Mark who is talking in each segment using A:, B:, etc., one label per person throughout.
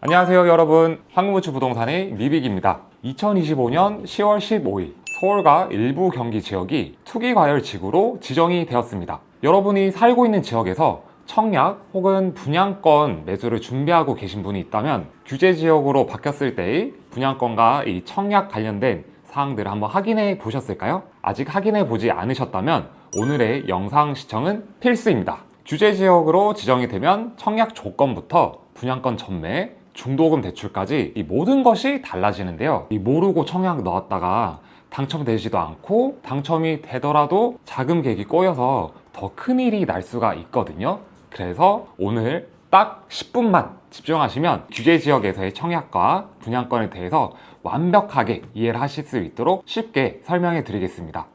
A: 안녕하세요 여러분, 황금우측 부동산의 미빅입니다. 2025년 10월 15일 서울과 일부 경기 지역이 투기과열지구로 지정이 되었습니다. 여러분이 살고 있는 지역에서 청약 혹은 분양권 매수를 준비하고 계신 분이 있다면 규제지역으로 바뀌었을 때의 분양권과 이 청약 관련된 사항들을 한번 확인해 보셨을까요? 아직 확인해 보지 않으셨다면 오늘의 영상 시청은 필수입니다. 규제지역으로 지정이 되면 청약 조건부터 분양권 전매, 중도금 대출까지 이 모든 것이 달라지는데요. 이 모르고 청약 넣었다가 당첨되지도 않고 당첨이 되더라도 자금 객이 꼬여서 더 큰일이 날 수가 있거든요. 그래서 오늘 딱 10분만 집중하시면 규제지역에서의 청약과 분양권에 대해서 완벽하게 이해를 하실 수 있도록 쉽게 설명해 드리겠습니다.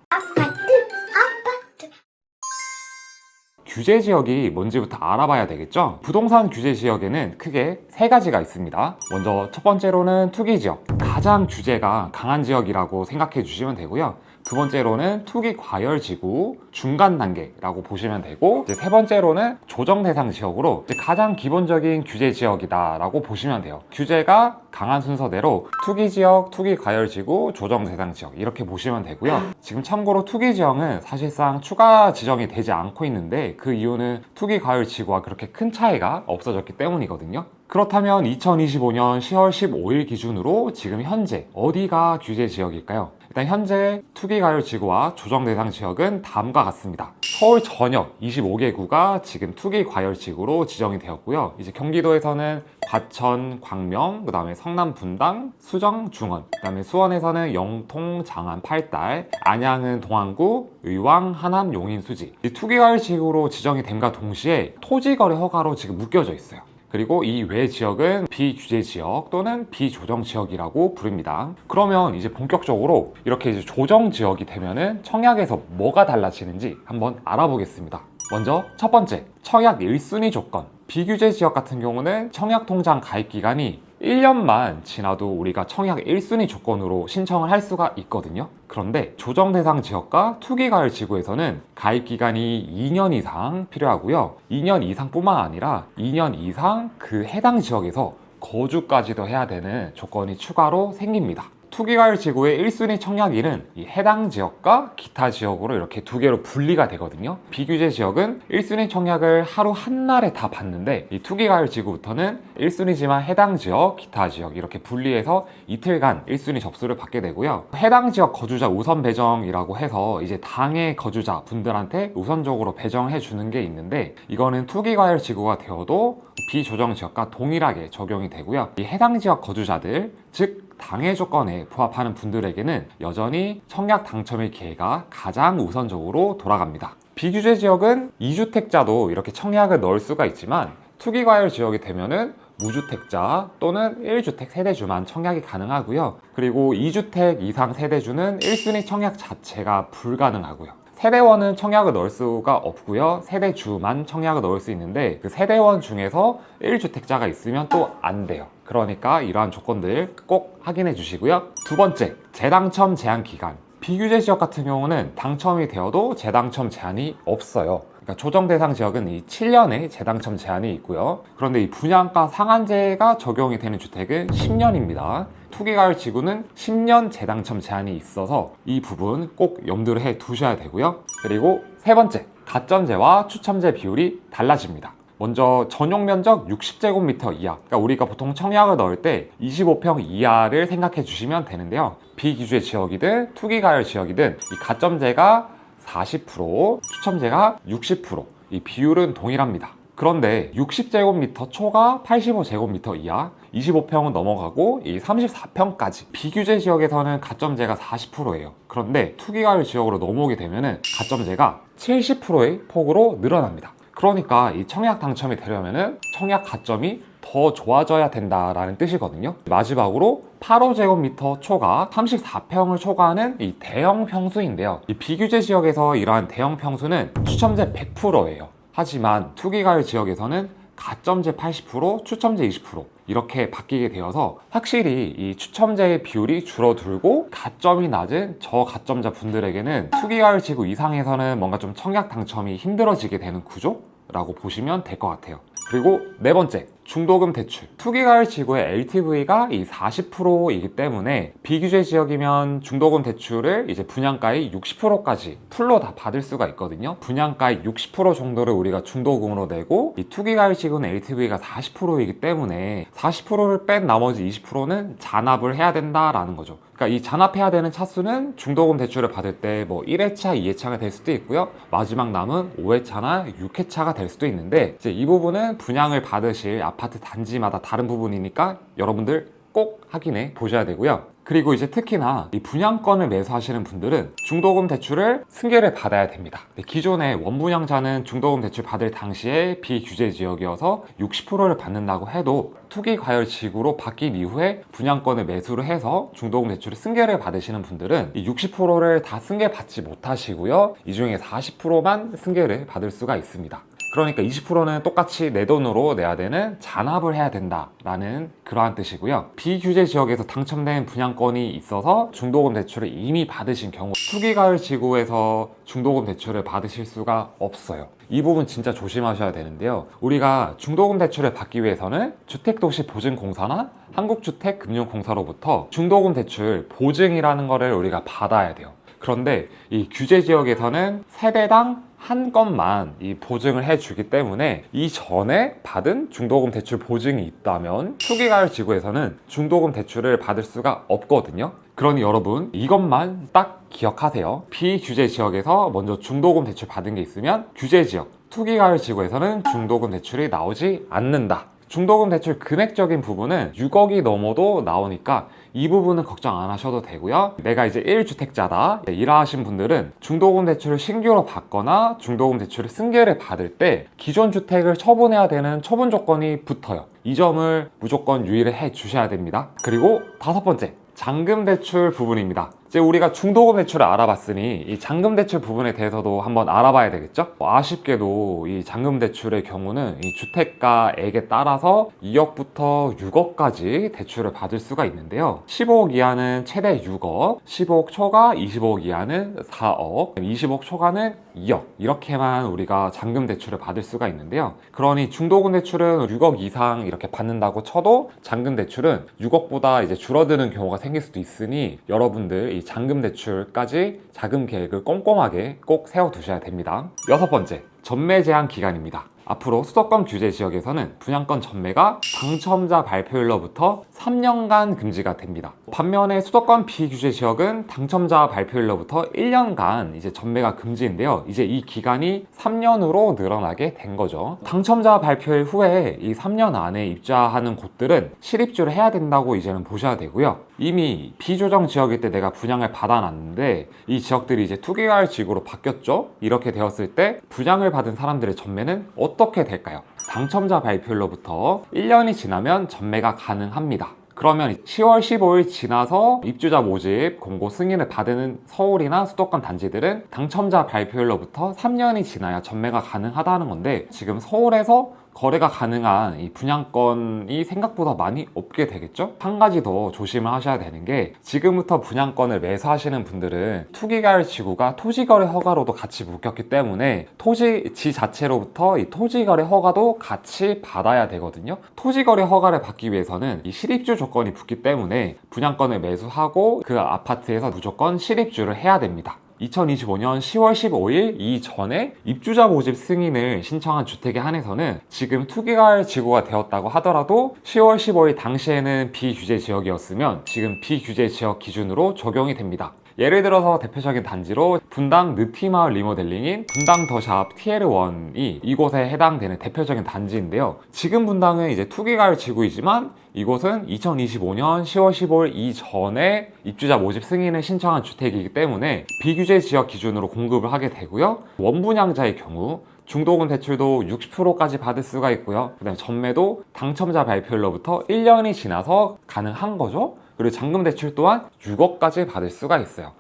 A: 규제지역이 뭔지부터 알아봐야 되겠죠? 부동산 규제지역에는 크게 세 가지가 있습니다. 먼저 첫 번째로는 투기지역, 가장 규제가 강한 지역이라고 생각해 주시면 되고요. 두 번째로는 투기과열지구 중간 단계라고 보시면 되고, 이제 세 번째로는 조정 대상 지역으로 가장 기본적인 규제 지역이다라고 보시면 돼요. 규제가 강한 순서대로 투기지역, 투기과열지구, 조정 대상 지역 이렇게 보시면 되고요. 지금 참고로 투기지역은 사실상 추가 지정이 되지 않고 있는데 그 이유는 투기과열지구와 그렇게 큰 차이가 없어졌기 때문이거든요. 그렇다면 2025년 10월 15일 기준으로 지금 현재 어디가 규제 지역일까요? 일단 현재 투기과열지구와 조정대상 지역은 다음과 같습니다. 서울 전역 25개 구가 지금 투기과열지구로 지정이 되었고요. 이제 경기도에서는 과천, 광명, 그 다음에 성남, 분당, 수정, 중원, 그 다음에 수원에서는 영통, 장안, 팔달, 안양은 동안구, 의왕, 하남, 용인, 수지. 이 투기과열지구로 지정이 됨과 동시에 토지거래 허가로 지금 묶여져 있어요. 그리고 이 외 지역은 비규제 지역 또는 비조정 지역이라고 부릅니다. 그러면 이제 본격적으로 이렇게 이제 조정 지역이 되면은 청약에서 뭐가 달라지는지 한번 알아보겠습니다. 먼저 첫 번째, 청약 1순위 조건. 비규제 지역 같은 경우는 청약통장 가입 기간이 1년만 지나도 우리가 청약 1순위 조건으로 신청을 할 수가 있거든요. 그런데 조정 대상 지역과 투기과열 지구에서는 가입 기간이 2년 이상 필요하고요. 2년 이상뿐만 아니라 2년 이상 그 해당 지역에서 거주까지도 해야 되는 조건이 추가로 생깁니다. 투기과열 지구의 1순위 청약일은 이 해당 지역과 기타 지역으로 이렇게 두 개로 분리가 되거든요. 비규제 지역은 1순위 청약을 하루 한날에 다 받는데 이 투기과열 지구부터는 1순위지만 해당 지역, 기타 지역 이렇게 분리해서 이틀간 1순위 접수를 받게 되고요. 해당 지역 거주자 우선 배정이라고 해서 이제 당해 거주자 분들한테 우선적으로 배정해 주는 게 있는데, 이거는 투기과열 지구가 되어도 비조정 지역과 동일하게 적용이 되고요. 이 해당 지역 거주자들, 즉 당해 조건에 부합하는 분들에게는 여전히 청약 당첨의 기회가 가장 우선적으로 돌아갑니다. 비규제 지역은 2주택자도 이렇게 청약을 넣을 수가 있지만 투기과열 지역이 되면은 무주택자 또는 1주택 세대주만 청약이 가능하고요. 그리고 2주택 이상 세대주는 1순위 청약 자체가 불가능하고요. 세대원은 청약을 넣을 수가 없고요. 세대주만 청약을 넣을 수 있는데 그 세대원 중에서 1주택자가 있으면 또 안 돼요. 그러니까 이러한 조건들 꼭 확인해 주시고요. 두 번째, 재당첨 제한 기간. 비규제 지역 같은 경우는 당첨이 되어도 재당첨 제한이 없어요. 그러니까 조정 대상 지역은 이 7년의 재당첨 제한이 있고요. 그런데 이 분양가 상한제가 적용이 되는 주택은 10년입니다. 투기과열 지구는 10년 재당첨 제한이 있어서 이 부분 꼭 염두를 해 두셔야 되고요. 그리고 세 번째, 가점제와 추첨제 비율이 달라집니다. 먼저 전용 면적 60제곱미터 이하, 그러니까 우리가 보통 청약을 넣을 때 25평 이하를 생각해 주시면 되는데요. 비규제 지역이든 투기과열 지역이든 이 가점제가 40%, 추첨제가 60%, 이 비율은 동일합니다. 그런데 60제곱미터 초과 85제곱미터 이하, 25평은 넘어가고 이 34평까지 비규제 지역에서는 가점제가 40%예요. 그런데 투기과열 지역으로 넘어오게 되면은 가점제가 70%의 폭으로 늘어납니다. 그러니까 이 청약 당첨이 되려면은 청약 가점이 더 좋아져야 된다라는 뜻이거든요. 마지막으로 85제곱미터 초과 34평을 초과하는 이 대형 평수인데요. 이 비규제 지역에서 이러한 대형 평수는 추첨제 100%예요. 하지만 투기과열 지역에서는 가점제 80%, 추첨제 20% 이렇게 바뀌게 되어서 확실히 이 추첨제의 비율이 줄어들고 가점이 낮은 저가점자 분들에게는 투기과열 지구 이상에서는 뭔가 좀 청약 당첨이 힘들어지게 되는 구조라고 보시면 될 것 같아요. 그리고 네 번째, 중도금 대출, 투기가을 지구의 LTV가 이 40%이기 때문에 비규제 지역이면 중도금 대출을 이제 분양가의 60%까지 풀로 다 받을 수가 있거든요. 분양가의 60% 정도를 우리가 중도금으로 내고 이 투기가을 지구는 LTV가 40%이기 때문에 40%를 뺀 나머지 20%는 잔압을 해야 된다라는 거죠. 그러니까 이 잔압해야 되는 차수는 중도금 대출을 받을 때 뭐 1회차, 2회차가 될 수도 있고요. 마지막 남은 5회차나 6회차가 될 수도 있는데 이제 이 부분은 분양을 받으실 아파트 단지마다 다른 부분이니까 여러분들 꼭 확인해 보셔야 되고요. 그리고 이제 특히나 이 분양권을 매수하시는 분들은 중도금 대출을 승계를 받아야 됩니다. 기존에 원분양자는 중도금 대출 받을 당시에 비규제 지역이어서 60%를 받는다고 해도 투기과열 지구로 바뀐 이후에 분양권을 매수를 해서 중도금 대출을 승계를 받으시는 분들은 이 60%를 다 승계 받지 못하시고요. 이 중에 40%만 승계를 받을 수가 있습니다. 그러니까 20%는 똑같이 내 돈으로 내야 되는 잔압을 해야 된다라는 그러한 뜻이고요. 비규제 지역에서 당첨된 분양권이 있어서 중도금 대출을 이미 받으신 경우 투기가을 지구에서 중도금 대출을 받으실 수가 없어요. 이 부분 진짜 조심하셔야 되는데요. 우리가 중도금 대출을 받기 위해서는 주택도시보증공사나 한국주택금융공사로부터 중도금 대출 보증이라는 거를 우리가 받아야 돼요. 그런데 이 규제 지역에서는 세대당 한 건만 이 보증을 해주기 때문에 이전에 받은 중도금 대출 보증이 있다면 투기가을 지구에서는 중도금 대출을 받을 수가 없거든요. 그러니 여러분 이것만 딱 기억하세요. 비규제 지역에서 먼저 중도금 대출 받은 게 있으면 규제 지역, 투기가을 지구에서는 중도금 대출이 나오지 않는다. 중도금 대출 금액적인 부분은 6억이 넘어도 나오니까 이 부분은 걱정 안 하셔도 되고요. 내가 이제 1주택자다 일하신 분들은 중도금 대출을 신규로 받거나 중도금 대출을 승계를 받을 때 기존 주택을 처분해야 되는 처분 조건이 붙어요. 이 점을 무조건 유의를 해 주셔야 됩니다. 그리고 5번째, 잔금 대출 부분입니다. 이제 우리가 중도금 대출을 알아봤으니 이 잔금 대출 부분에 대해서도 한번 알아봐야 되겠죠? 아쉽게도 이 잔금 대출의 경우는 이 주택가액에 따라서 2억부터 6억까지 대출을 받을 수가 있는데요. 15억 이하는 최대 6억, 15억 초과 25억 이하는 4억, 20억 초과는 2억 이렇게만 우리가 잔금 대출을 받을 수가 있는데요. 그러니 중도금 대출은 6억 이상 이렇게 받는다고 쳐도 잔금 대출은 6억보다 이제 줄어드는 경우가 생길 수도 있으니 여러분들 이 잔금 대출까지 자금 계획을 꼼꼼하게 꼭 세워두셔야 됩니다. 6번째, 전매 제한 기간입니다. 앞으로 수도권 규제 지역에서는 분양권 전매가 당첨자 발표일로부터 3년간 금지가 됩니다. 반면에 수도권 비규제 지역은 당첨자 발표일로부터 1년간 이제 전매가 금지인데요. 이제 이 기간이 3년으로 늘어나게 된 거죠. 당첨자 발표일 후에 이 3년 안에 입주하는 곳들은 실입주를 해야 된다고 이제는 보셔야 되고요. 이미 비조정 지역일 때 내가 분양을 받아놨는데 이 지역들이 이제 투기가을 지구로 바뀌었죠. 이렇게 되었을 때 분양을 받은 사람들의 전매는 어떻게 될까요? 당첨자 발표일로부터 1년이 지나면 전매가 가능합니다. 그러면 10월 15일 지나서 입주자 모집 공고 승인을 받은 서울이나 수도권 단지들은 당첨자 발표일로부터 3년이 지나야 전매가 가능하다는 건데 지금 서울에서 거래가 가능한 이 분양권이 생각보다 많이 없게 되겠죠? 한 가지 더 조심을 하셔야 되는 게 지금부터 분양권을 매수하시는 분들은 투기가을 지구가 토지거래 허가로도 같이 묶였기 때문에 토지지 자체로부터 이 토지거래 허가도 같이 받아야 되거든요. 토지거래 허가를 받기 위해서는 이 실입주 조건이 붙기 때문에 분양권을 매수하고 그 아파트에서 무조건 실입주를 해야 됩니다. 2025년 10월 15일 이전에 입주자 모집 승인을 신청한 주택에 한해서는 지금 투기가을 지구가 되었다고 하더라도 10월 15일 당시에는 비규제 지역이었으면 지금 비규제 지역 기준으로 적용이 됩니다. 예를 들어서 대표적인 단지로 분당 느티마을 리모델링인 분당 더샵 TL1이 이곳에 해당되는 대표적인 단지인데요. 지금 분당은 이제 투기가을 지구이지만 이곳은 2025년 10월 15일 이전에 입주자 모집 승인을 신청한 주택이기 때문에 비규제 지역 기준으로 공급을 하게 되고요. 원분양자의 경우 중도금 대출도 60%까지 받을 수가 있고요. 그 다음에 전매도 당첨자 발표일로부터 1년이 지나서 가능한 거죠. 그리고 잔금 대출 또한 6억까지 받을 수가 있어요.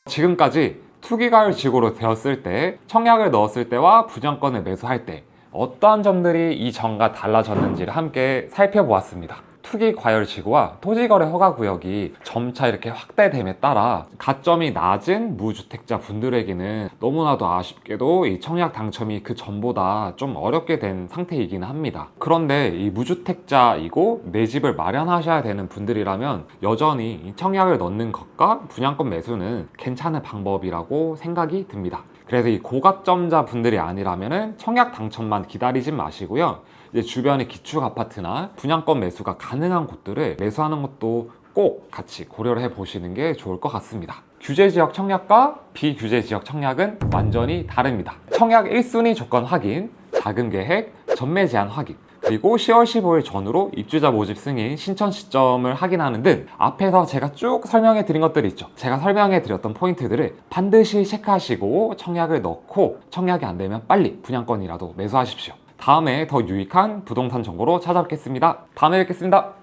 A: 지금까지 투기가을 지구로 되었을 때, 청약을 넣었을 때와 분양권을 매수할 때 어떠한 점들이 이전과 달라졌는지를 함께 살펴보았습니다. 투기 과열지구와 토지거래 허가구역이 점차 이렇게 확대됨에 따라 가점이 낮은 무주택자 분들에게는 너무나도 아쉽게도 이 청약 당첨이 그 전보다 좀 어렵게 된 상태이긴 합니다. 그런데 이 무주택자이고 내 집을 마련하셔야 되는 분들이라면 여전히 이 청약을 넣는 것과 분양권 매수는 괜찮은 방법이라고 생각이 듭니다. 그래서 이 고가점자 분들이 아니라면 청약 당첨만 기다리지 마시고요. 이제 주변의 기축 아파트나 분양권 매수가 가능한 곳들을 매수하는 것도 꼭 같이 고려를 해보시는 게 좋을 것 같습니다. 규제지역 청약과 비규제지역 청약은 완전히 다릅니다. 청약 1순위 조건 확인, 자금 계획, 전매 제한 확인, 그리고 10월 15일 전후로 입주자 모집 승인 신청 시점을 확인하는 등 앞에서 제가 쭉 설명해 드린 것들이 있죠. 제가 설명해 드렸던 포인트들을 반드시 체크하시고 청약을 넣고 청약이 안 되면 빨리 분양권이라도 매수하십시오. 다음에 더 유익한 부동산 정보로 찾아뵙겠습니다. 다음에 뵙겠습니다.